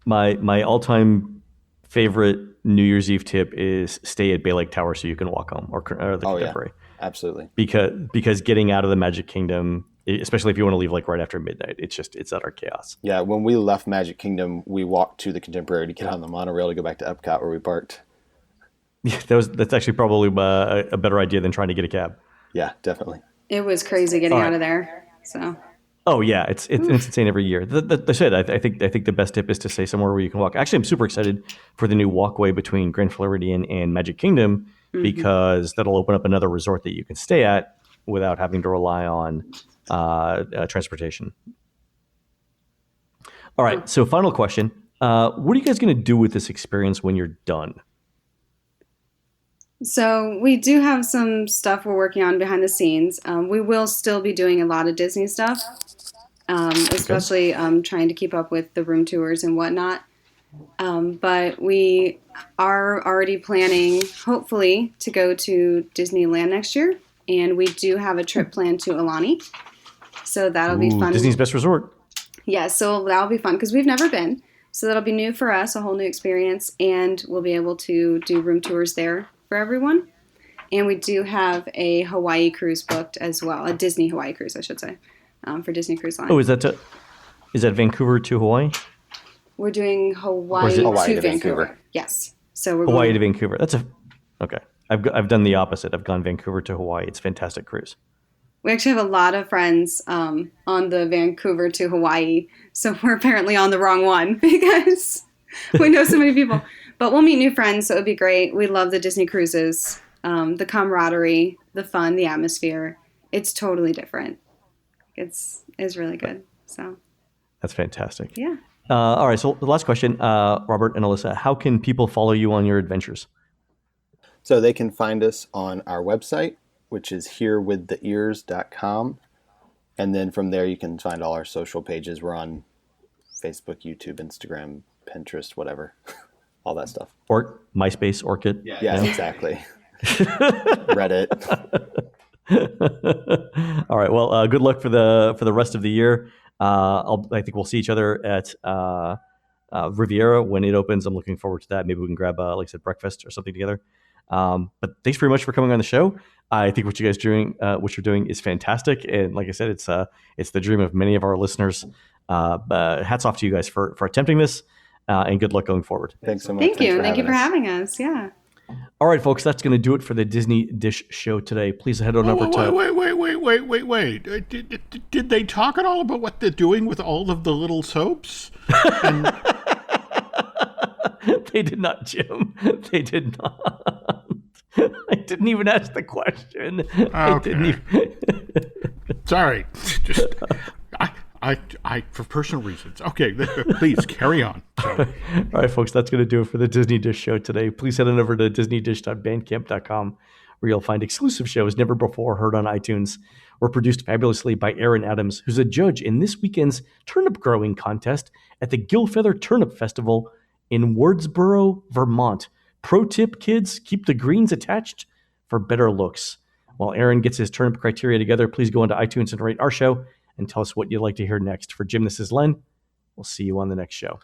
Speaker 1: My all-time favorite New Year's Eve tip is stay at Bay Lake Tower so you can walk home or the Contemporary.
Speaker 5: Yeah. Absolutely.
Speaker 1: Because getting out of the Magic Kingdom, especially if you want to leave like right after midnight, it's utter chaos.
Speaker 5: Yeah, when we left Magic Kingdom, we walked to the Contemporary to get on the monorail to go back to Epcot where we parked.
Speaker 1: Yeah, that's actually probably a better idea than trying to get a cab.
Speaker 5: Yeah, definitely.
Speaker 6: It was crazy getting out of there. So.
Speaker 1: Oh yeah, it's insane every year. I said I think the best tip is to stay somewhere where you can walk. Actually, I'm super excited for the new walkway between Grand Floridian and Magic Kingdom. Because that'll open up another resort that you can stay at without having to rely on transportation. All right, so final question. What are you guys going to do with this experience when you're done?
Speaker 6: So we do have some stuff we're working on behind the scenes. We will still be doing a lot of Disney stuff, especially trying to keep up with the room tours and whatnot. But we are already planning, hopefully, to go to Disneyland next year. And we do have a trip planned to Aulani. So that'll be fun.
Speaker 1: Disney's best resort.
Speaker 6: Yeah, so that'll be fun because we've never been. So that'll be new for us, a whole new experience. And we'll be able to do room tours there for everyone. And we do have a Hawaii cruise booked as well, a Disney Hawaii cruise, I should say, for Disney Cruise Line.
Speaker 1: Oh, is that Vancouver to Hawaii?
Speaker 6: We're doing Hawaii to Vancouver. Yes. So we're
Speaker 1: Hawaii to Vancouver. Okay. I've done the opposite. I've gone Vancouver to Hawaii. It's a fantastic cruise.
Speaker 6: We actually have a lot of friends on the Vancouver to Hawaii, so we're apparently on the wrong one because We know so many people. But we'll meet new friends, so it'll be great. We love the Disney cruises, the camaraderie, the fun, the atmosphere. It's totally different. It's really good. So
Speaker 1: That's fantastic.
Speaker 6: yeah.
Speaker 1: All right, so the last question, Robert and Alyssa, how can people follow you on your adventures?
Speaker 5: So they can find us on our website, which is herewiththeears.com. And then from there, you can find all our social pages. We're on Facebook, YouTube, Instagram, Pinterest, whatever, all that stuff.
Speaker 1: Or MySpace, Orchid.
Speaker 5: Yeah, exactly. Reddit.
Speaker 1: All right. Well, good luck for the rest of the year. I think we'll see each other at Riviera when it opens. I'm looking forward to that. Maybe we can grab, like I said, breakfast or something together. But thanks very much for coming on the show. I think what you're doing is fantastic, and like I said, it's the dream of many of our listeners. Hats off to you guys for attempting this, and good luck going forward.
Speaker 5: Thanks so much.
Speaker 6: Thank you.
Speaker 5: Thanks
Speaker 6: Thank you for having us. Yeah.
Speaker 1: All right, folks, that's going to do it for the Disney Dish Show today. Please head on over to...
Speaker 2: Wait. Did they talk at all about what they're doing with all of the little soaps? And...
Speaker 1: They did not, Jim. They did not. I didn't even ask the question.
Speaker 2: Okay.
Speaker 1: I didn't even...
Speaker 2: Sorry. Just... I for personal reasons. Okay, please carry on. So.
Speaker 1: All right, folks, that's going to do it for the Disney Dish Show today. Please head on over to disneydish.bandcamp.com, where you'll find exclusive shows never before heard on iTunes. We're produced fabulously by Aaron Adams, who's a judge in this weekend's turnip growing contest at the Gillfeather Turnip Festival in Wardsboro, Vermont. Pro tip, kids, keep the greens attached for better looks. While Aaron gets his turnip criteria together, please go into iTunes and rate our show and tell us what you'd like to hear next. For Jim, this is Len. We'll see you on the next show.